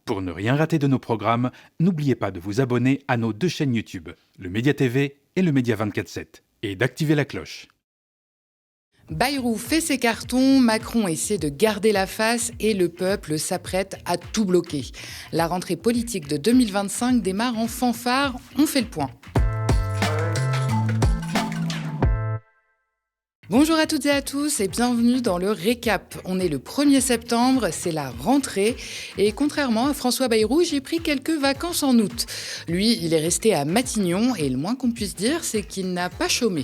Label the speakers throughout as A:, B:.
A: Pour ne rien rater de nos programmes, n'oubliez pas de vous abonner à nos 2 chaînes YouTube, le Média TV et le Média 24/7, et d'activer la cloche.
B: Bayrou fait ses cartons, Macron essaie de garder la face et le peuple s'apprête à tout bloquer. La rentrée politique de 2025 démarre en fanfare, on fait le point. Bonjour à toutes et à tous et bienvenue dans le récap. On est le 1er septembre, c'est la rentrée et contrairement à François Bayrou, j'ai pris quelques vacances en août. Lui, il est resté à Matignon et le moins qu'on puisse dire, c'est qu'il n'a pas chômé.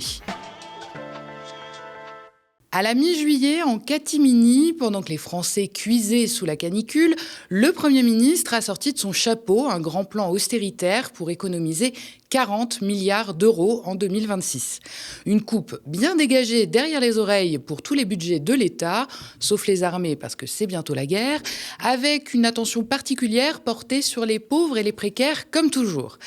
B: À la mi-juillet, en catimini, pendant que les Français cuisaient sous la canicule, le Premier ministre a sorti de son chapeau un grand plan austéritaire pour économiser 40 milliards d'euros en 2026. Une coupe bien dégagée derrière les oreilles pour tous les budgets de l'État, sauf les armées parce que c'est bientôt la guerre, avec une attention particulière portée sur les pauvres et les précaires comme toujours.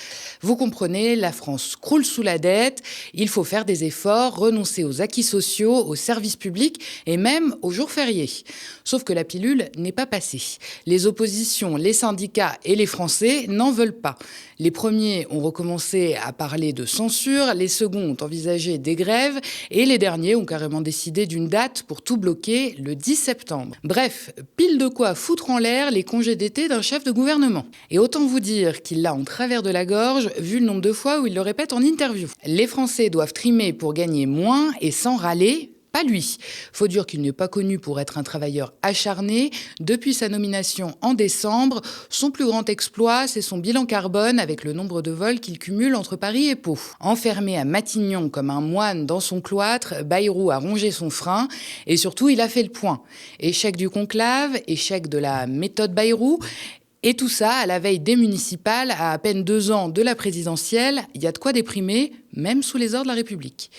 B: Vous comprenez, la France croule sous la dette, il faut faire des efforts, renoncer aux acquis sociaux, aux services publics et même aux jours fériés. Sauf que la pilule n'est pas passée. Les oppositions, les syndicats et les Français n'en veulent pas. Les premiers ont recommencé à parler de censure, les seconds ont envisagé des grèves et les derniers ont carrément décidé d'une date pour tout bloquer le 10 septembre. Bref, pile de quoi foutre en l'air les congés d'été d'un chef de gouvernement. Et autant vous dire qu'il l'a en travers de la gorge, vu le nombre de fois où il le répète en interview. Les Français doivent trimer pour gagner moins et sans râler. Pas lui. Faut dire qu'il n'est pas connu pour être un travailleur acharné. Depuis sa nomination en décembre, son plus grand exploit, c'est son bilan carbone avec le nombre de vols qu'il cumule entre Paris et Pau. Enfermé à Matignon comme un moine dans son cloître, Bayrou a rongé son frein et surtout il a fait le point. Échec du conclave, échec de la méthode Bayrou. Et tout ça, à la veille des municipales, à peine 2 ans de la présidentielle, il y a de quoi déprimer, même sous les ors de la République.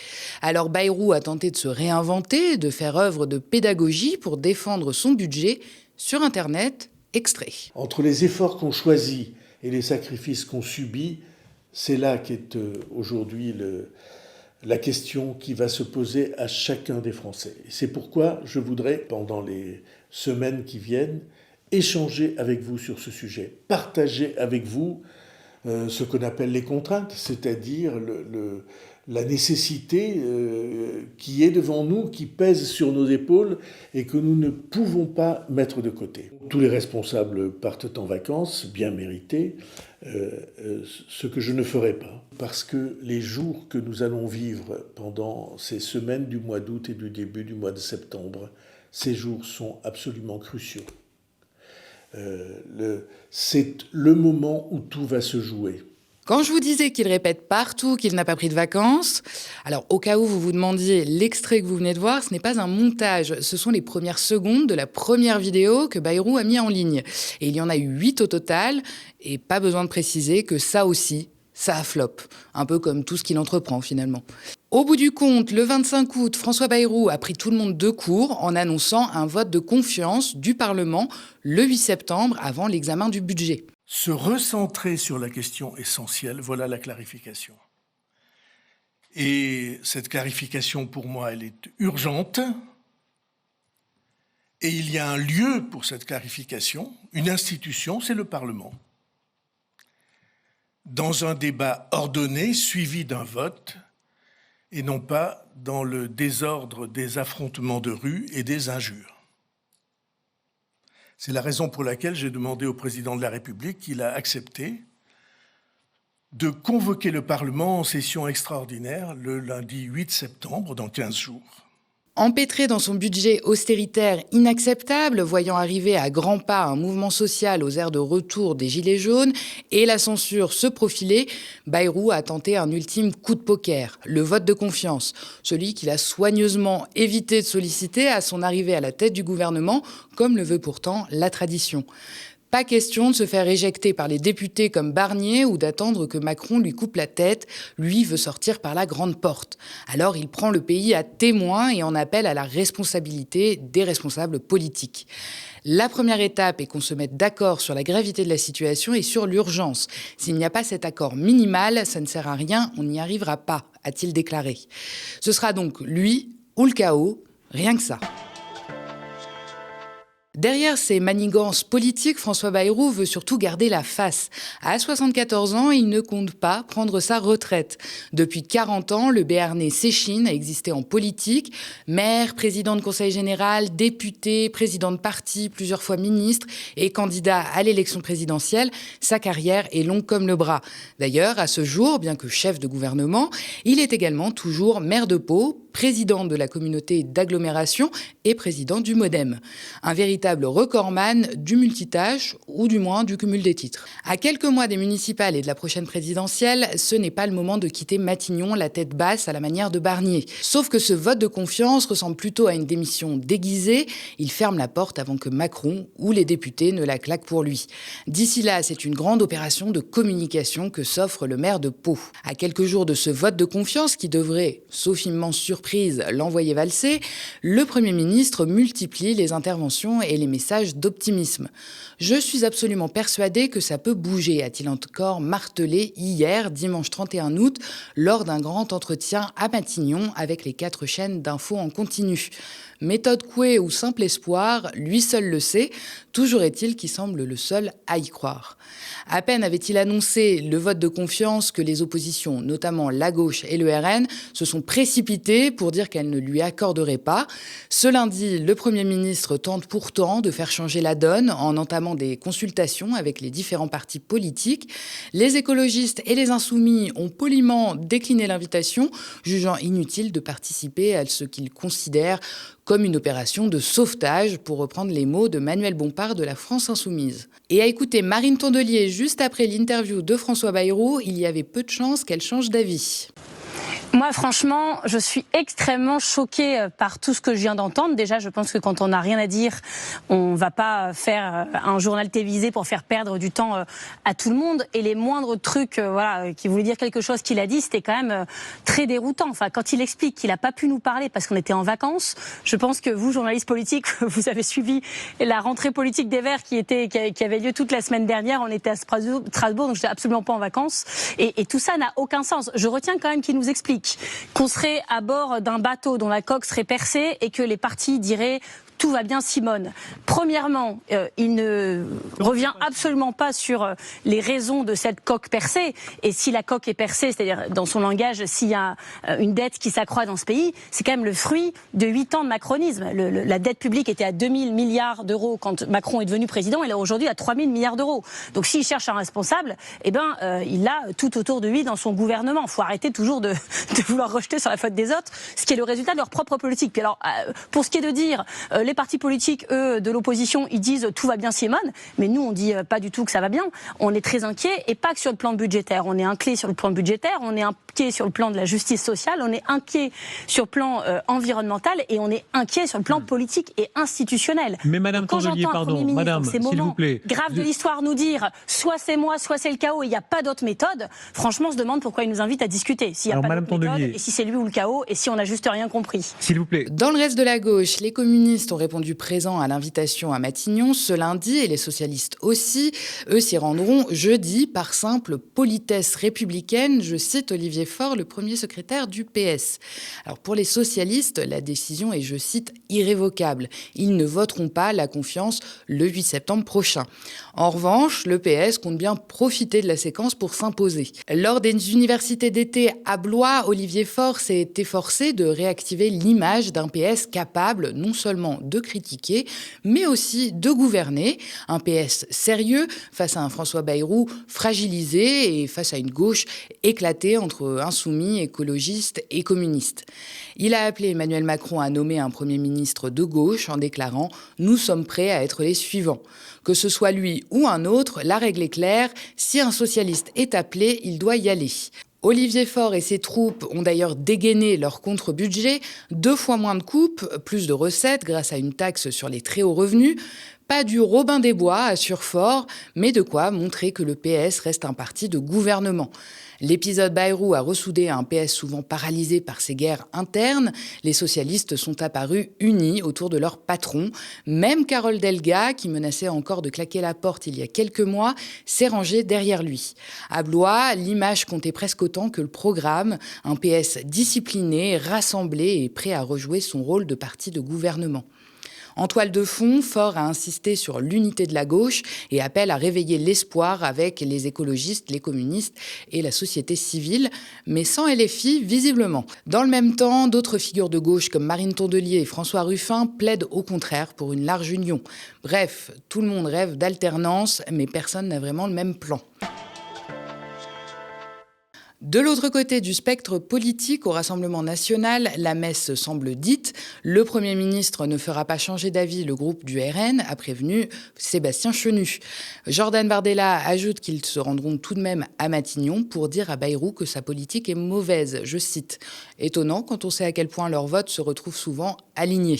B: Alors Bayrou a tenté de se réinventer, de faire œuvre de pédagogie pour défendre son budget sur Internet. Extrait.
C: Entre les efforts qu'on choisit et les sacrifices qu'on subit, c'est là qu'est aujourd'hui la question qui va se poser à chacun des Français. Et c'est pourquoi je voudrais, pendant les semaines qui viennent, échanger avec vous sur ce sujet, partager avec vous ce qu'on appelle les contraintes, c'est-à-dire la nécessité qui est devant nous, qui pèse sur nos épaules et que nous ne pouvons pas mettre de côté. Tous les responsables partent en vacances, bien méritées, ce que je ne ferai pas. Parce que les jours que nous allons vivre pendant ces semaines du mois d'août et du début du mois de septembre, ces jours sont absolument cruciaux. C'est le moment où tout va se jouer.
B: Quand je vous disais qu'il répète partout qu'il n'a pas pris de vacances, alors au cas où vous vous demandiez l'extrait que vous venez de voir, ce n'est pas un montage, ce sont les premières secondes de la première vidéo que Bayrou a mis en ligne. Et il y en a eu 8 au total, et pas besoin de préciser que ça aussi, ça a flop. Un peu comme tout ce qu'il entreprend finalement. Au bout du compte, le 25 août, François Bayrou a pris tout le monde de court en annonçant un vote de confiance du Parlement le 8 septembre avant l'examen du budget.
D: Se recentrer sur la question essentielle, voilà la clarification. Et cette clarification, pour moi, elle est urgente. Et il y a un lieu pour cette clarification, une institution, c'est le Parlement. Dans un débat ordonné, suivi d'un vote, et non pas dans le désordre des affrontements de rue et des injures. C'est la raison pour laquelle j'ai demandé au président de la République qu'il a accepté de convoquer le Parlement en session extraordinaire le lundi 8 septembre, dans 15 jours.
B: Empêtré dans son budget austéritaire inacceptable, voyant arriver à grands pas un mouvement social aux airs de retour des Gilets jaunes et la censure se profiler, Bayrou a tenté un ultime coup de poker, le vote de confiance, celui qu'il a soigneusement évité de solliciter à son arrivée à la tête du gouvernement, comme le veut pourtant la tradition. Pas question de se faire éjecter par les députés comme Barnier ou d'attendre que Macron lui coupe la tête. Lui veut sortir par la grande porte. Alors il prend le pays à témoin et en appelle à la responsabilité des responsables politiques. La première étape est qu'on se mette d'accord sur la gravité de la situation et sur l'urgence. S'il n'y a pas cet accord minimal, ça ne sert à rien, on n'y arrivera pas, a-t-il déclaré. Ce sera donc lui ou le chaos, rien que ça. Derrière ces manigances politiques, François Bayrou veut surtout garder la face. À 74 ans, il ne compte pas prendre sa retraite. Depuis 40 ans, le Béarnais s'échine à exister en politique. Maire, président de conseil général, député, président de parti, plusieurs fois ministre et candidat à l'élection présidentielle, sa carrière est longue comme le bras. D'ailleurs, à ce jour, bien que chef de gouvernement, il est également toujours maire de Pau, président de la communauté d'agglomération et président du MoDem. Un véritable recordman du multitâche, ou du moins du cumul des titres. À quelques mois des municipales et de la prochaine présidentielle, ce n'est pas le moment de quitter Matignon la tête basse à la manière de Barnier. Sauf que ce vote de confiance ressemble plutôt à une démission déguisée. Il ferme la porte avant que Macron ou les députés ne la claquent pour lui. D'ici là, c'est une grande opération de communication que s'offre le maire de Pau. À quelques jours de ce vote de confiance qui devrait, sauf immense surprise, l'envoyer valser, le Premier ministre multiplie les interventions et les messages d'optimisme. « Je suis absolument persuadé que ça peut bouger », a-t-il encore martelé hier, dimanche 31 août, lors d'un grand entretien à Matignon avec les 4 chaînes d'infos en continu. Méthode Coué ou simple espoir, lui seul le sait, toujours est-il qu'il semble le seul à y croire. À peine avait-il annoncé le vote de confiance que les oppositions, notamment la gauche et le RN, se sont précipitées pour dire qu'elles ne lui accorderaient pas. Ce lundi, le Premier ministre tente pourtant de faire changer la donne en entamant des consultations avec les différents partis politiques. Les écologistes et les insoumis ont poliment décliné l'invitation, jugeant inutile de participer à ce qu'ils considèrent comme une opération de sauvetage, pour reprendre les mots de Manuel Bompard de la France Insoumise. Et à écouter Marine Tondelier juste après l'interview de François Bayrou, il y avait peu de chances qu'elle change d'avis.
E: Moi, franchement, je suis extrêmement choquée par tout ce que je viens d'entendre. Déjà, je pense que quand on n'a rien à dire, on ne va pas faire un journal télévisé pour faire perdre du temps à tout le monde. Et les moindres trucs qui voulaient dire quelque chose qu'il a dit, c'était quand même très déroutant. Enfin, quand il explique qu'il n'a pas pu nous parler parce qu'on était en vacances, je pense que vous, journalistes politiques, vous avez suivi la rentrée politique des Verts qui avait lieu toute la semaine dernière. On était à Strasbourg, donc je n'étais absolument pas en vacances. Et tout ça n'a aucun sens. Je retiens quand même qu'il nous explique qu'on serait à bord d'un bateau dont la coque serait percée et que les partis diraient « tout va bien Simone ». Premièrement, il ne revient absolument pas sur les raisons de cette coque percée. Et si la coque est percée, c'est-à-dire dans son langage, s'il y a une dette qui s'accroît dans ce pays, c'est quand même le fruit de 8 ans de macronisme. La dette publique était à 2000 milliards d'euros quand Macron est devenu président. Elle est aujourd'hui à 3000 milliards d'euros. Donc s'il cherche un responsable, il a tout autour de lui dans son gouvernement. Il faut arrêter toujours de vouloir rejeter sur la faute des autres, ce qui est le résultat de leur propre politique. Puis alors, pour ce qui est de dire, les partis politiques, eux, de l'opposition, ils disent tout va bien Simone, mais nous on dit pas du tout que ça va bien. On est très inquiets, et pas que sur le plan budgétaire. On est inquiet sur le plan budgétaire, on est inquiet sur le plan de la justice sociale, on est inquiet sur le plan environnemental, et on est inquiet sur le plan politique et institutionnel.
F: Mais Madame Tondelier, pardon, Madame, s'il vous plaît.
E: Grave de l'histoire nous dire soit c'est moi, soit c'est le chaos, il n'y a pas d'autre méthode. Franchement, on se demande pourquoi il nous invite à discuter. S'il n'y a pas d'autre méthode, et si c'est lui ou le chaos, et si on n'a juste rien compris.
F: S'il vous plaît.
B: Dans le reste de la gauche, les communistes ont répondu présent à l'invitation à Matignon ce lundi, et les socialistes aussi. Eux s'y rendront jeudi par simple politesse républicaine, je cite Olivier Faure, le premier secrétaire du PS. Alors pour les socialistes, la décision est, je cite, irrévocable. Ils ne voteront pas la confiance le 8 septembre prochain. En revanche, le PS compte bien profiter de la séquence pour s'imposer. Lors des universités d'été à Blois, Olivier Faure s'est efforcé de réactiver l'image d'un PS capable non seulement de critiquer, mais aussi de gouverner. Un PS sérieux face à un François Bayrou fragilisé et face à une gauche éclatée entre insoumis, écologistes et communistes. Il a appelé Emmanuel Macron à nommer un Premier ministre de gauche en déclarant « Nous sommes prêts à être les suivants ». Que ce soit lui ou un autre, la règle est claire, si un socialiste est appelé, il doit y aller. Olivier Faure et ses troupes ont d'ailleurs dégainé leur contre-budget, 2 fois moins de coupes, plus de recettes grâce à une taxe sur les très hauts revenus. Pas du Robin des Bois, assure Faure, mais de quoi montrer que le PS reste un parti de gouvernement. L'épisode Bayrou a ressoudé un PS souvent paralysé par ses guerres internes. Les socialistes sont apparus unis autour de leur patron. Même Carole Delga, qui menaçait encore de claquer la porte il y a quelques mois, s'est rangée derrière lui. À Blois, l'image comptait presque autant que le programme. Un PS discipliné, rassemblé et prêt à rejouer son rôle de parti de gouvernement. En toile de fond, Faure a insisté sur l'unité de la gauche et appelle à réveiller l'espoir avec les écologistes, les communistes et la société civile, mais sans LFI visiblement. Dans le même temps, d'autres figures de gauche comme Marine Tondelier et François Ruffin plaident au contraire pour une large union. Bref, tout le monde rêve d'alternance, mais personne n'a vraiment le même plan. De l'autre côté du spectre politique, au Rassemblement national, la messe semble dite. Le Premier ministre ne fera pas changer d'avis le groupe du RN, a prévenu Sébastien Chenu. Jordan Bardella ajoute qu'ils se rendront tout de même à Matignon pour dire à Bayrou que sa politique est mauvaise, je cite. Étonnant quand on sait à quel point leur vote se retrouve souvent aligné.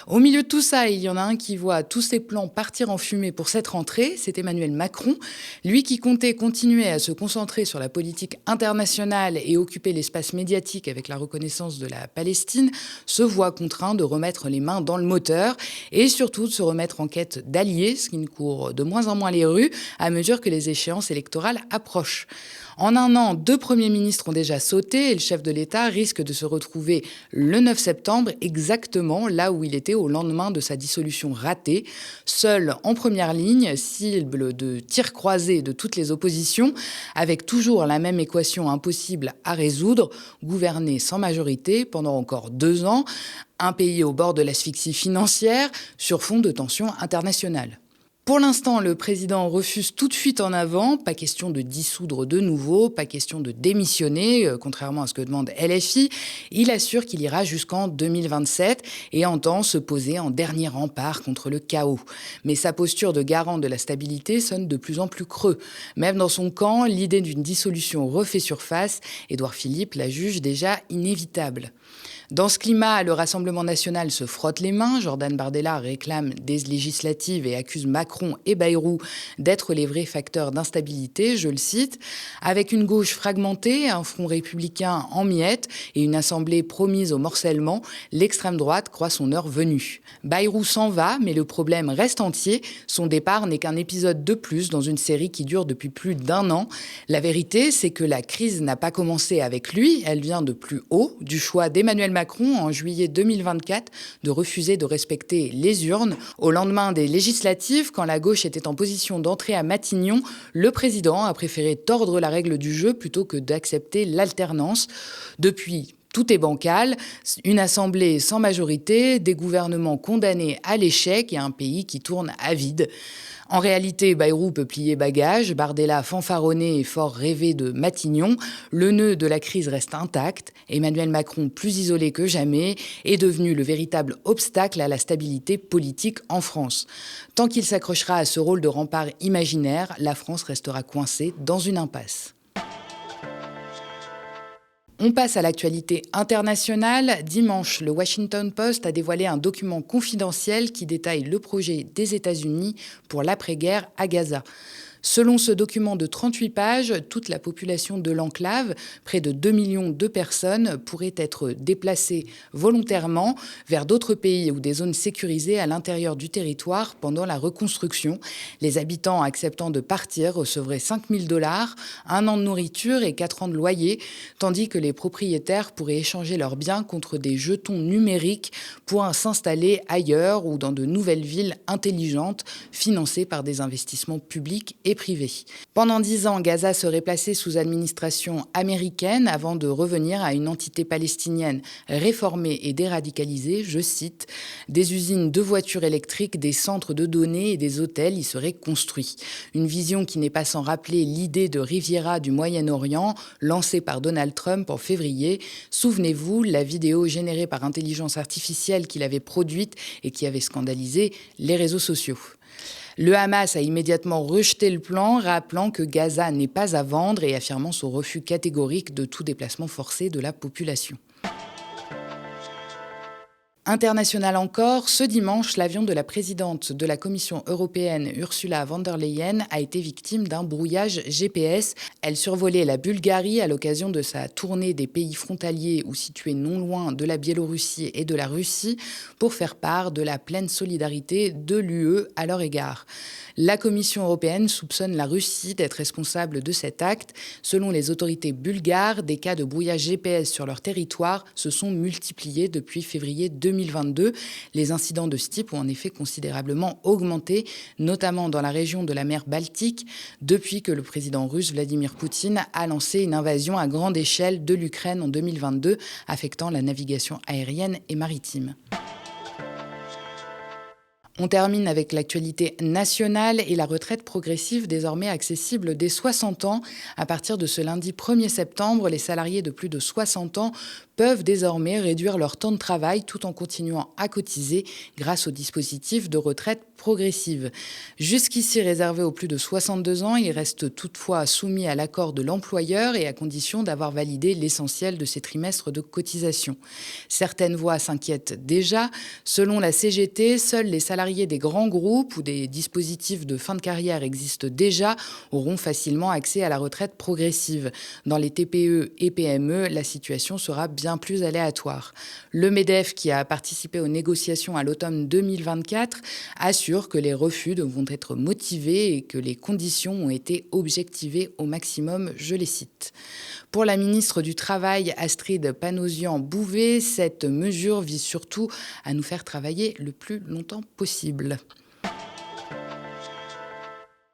B: Au milieu de tout ça, il y en a un qui voit tous ses plans partir en fumée pour cette rentrée, c'est Emmanuel Macron. Lui qui comptait continuer à se concentrer sur la politique internationale et occuper l'espace médiatique avec la reconnaissance de la Palestine, se voit contraint de remettre les mains dans le moteur et surtout de se remettre en quête d'alliés, ce qui ne court de moins en moins les rues à mesure que les échéances électorales approchent. En un an, 2 premiers ministres ont déjà sauté et le chef de l'État risque de se retrouver le 9 septembre, exactement là où il était au lendemain de sa dissolution ratée, seul en première ligne, cible de tirs croisés de toutes les oppositions, avec toujours la même équation impossible à résoudre, gouverner sans majorité pendant encore 2 ans, un pays au bord de l'asphyxie financière sur fond de tensions internationales. Pour l'instant, le président refuse tout de suite en avant, pas question de dissoudre de nouveau, pas question de démissionner, contrairement à ce que demande LFI. Il assure qu'il ira jusqu'en 2027 et entend se poser en dernier rempart contre le chaos. Mais sa posture de garant de la stabilité sonne de plus en plus creux. Même dans son camp, l'idée d'une dissolution refait surface. Édouard Philippe la juge déjà inévitable. Dans ce climat, le Rassemblement national se frotte les mains. Jordan Bardella réclame des législatives et accuse Macron et Bayrou d'être les vrais facteurs d'instabilité, je le cite. Avec une gauche fragmentée, un front républicain en miettes et une assemblée promise au morcellement, l'extrême droite croit son heure venue. Bayrou s'en va, mais le problème reste entier. Son départ n'est qu'un épisode de plus dans une série qui dure depuis plus d'1 an. La vérité, c'est que la crise n'a pas commencé avec lui, elle vient de plus haut, du choix d'Emmanuel Macron en juillet 2024 de refuser de respecter les urnes. Au lendemain des législatives, quand la gauche était en position d'entrer à Matignon, le président a préféré tordre la règle du jeu plutôt que d'accepter l'alternance. Depuis, tout est bancal, une assemblée sans majorité, des gouvernements condamnés à l'échec et un pays qui tourne à vide. En réalité, Bayrou peut plier bagage, Bardella fanfaronné et fort rêvé de Matignon. Le nœud de la crise reste intact. Emmanuel Macron, plus isolé que jamais, est devenu le véritable obstacle à la stabilité politique en France. Tant qu'il s'accrochera à ce rôle de rempart imaginaire, la France restera coincée dans une impasse. On passe à l'actualité internationale. Dimanche, le Washington Post a dévoilé un document confidentiel qui détaille le projet des États-Unis pour l'après-guerre à Gaza. Selon ce document de 38 pages, toute la population de l'enclave, près de 2 millions de personnes, pourrait être déplacée volontairement vers d'autres pays ou des zones sécurisées à l'intérieur du territoire pendant la reconstruction. Les habitants acceptant de partir recevraient $5 000, 1 an de nourriture et 4 ans de loyer, tandis que les propriétaires pourraient échanger leurs biens contre des jetons numériques pour s'installer ailleurs ou dans de nouvelles villes intelligentes financées par des investissements publics et privés. Pendant 10 ans, Gaza serait placée sous administration américaine avant de revenir à une entité palestinienne réformée et déradicalisée, je cite, « Des usines de voitures électriques, des centres de données et des hôtels y seraient construits. » Une vision qui n'est pas sans rappeler l'idée de Riviera du Moyen-Orient, lancée par Donald Trump en février. Souvenez-vous, la vidéo générée par intelligence artificielle qu'il avait produite et qui avait scandalisé les réseaux sociaux. Le Hamas a immédiatement rejeté le plan, rappelant que Gaza n'est pas à vendre et affirmant son refus catégorique de tout déplacement forcé de la population. International encore, ce dimanche, l'avion de la présidente de la Commission européenne, Ursula von der Leyen, a été victime d'un brouillage GPS. Elle survolait la Bulgarie à l'occasion de sa tournée des pays frontaliers ou situés non loin de la Biélorussie et de la Russie pour faire part de la pleine solidarité de l'UE à leur égard. La Commission européenne soupçonne la Russie d'être responsable de cet acte. Selon les autorités bulgares, des cas de brouillage GPS sur leur territoire se sont multipliés depuis février 2020. 2022. Les incidents de ce type ont en effet considérablement augmenté, notamment dans la région de la mer Baltique, depuis que le président russe Vladimir Poutine a lancé une invasion à grande échelle de l'Ukraine en 2022, affectant la navigation aérienne et maritime. On termine avec l'actualité nationale et la retraite progressive désormais accessible dès 60 ans. À partir de ce lundi 1er septembre, les salariés de plus de 60 ans peuvent désormais réduire leur temps de travail tout en continuant à cotiser grâce au dispositif de retraite progressive. Jusqu'ici réservé aux plus de 62 ans, il reste toutefois soumis à l'accord de l'employeur et à condition d'avoir validé l'essentiel de ses trimestres de cotisation. Certaines voix s'inquiètent déjà. Selon la CGT, seuls les salariés des grands groupes où des dispositifs de fin de carrière existent déjà auront facilement accès à la retraite progressive. Dans les TPE et PME, la situation sera bien plus aléatoire. Le MEDEF, qui a participé aux négociations à l'automne 2024, assure que les refus devront être motivés et que les conditions ont été objectivées au maximum, je les cite. Pour la ministre du Travail, Astrid Panosyan-Bouvet, cette mesure vise surtout à nous faire travailler le plus longtemps possible.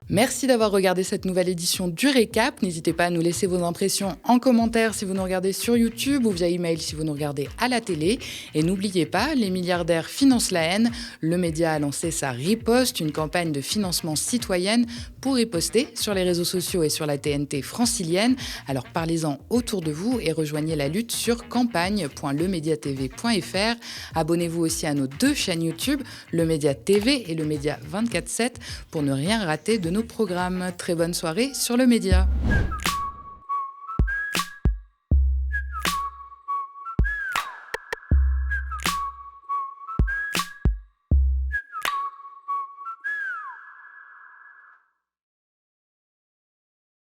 B: Merci d'avoir regardé cette nouvelle édition du Récap. N'hésitez pas à nous laisser vos impressions en commentaire si vous nous regardez sur YouTube ou via email si vous nous regardez à la télé. Et n'oubliez pas, les milliardaires financent la haine. Le média a lancé sa riposte, une campagne de financement citoyenne pour riposter sur les réseaux sociaux et sur la TNT francilienne. Alors parlez-en autour de vous et rejoignez la lutte sur campagne.lemediatv.fr. Abonnez-vous aussi à nos 2 chaînes YouTube, Le Média TV et Le Média 24/7, pour ne rien rater de nos programmes. Très bonne soirée sur Le Média.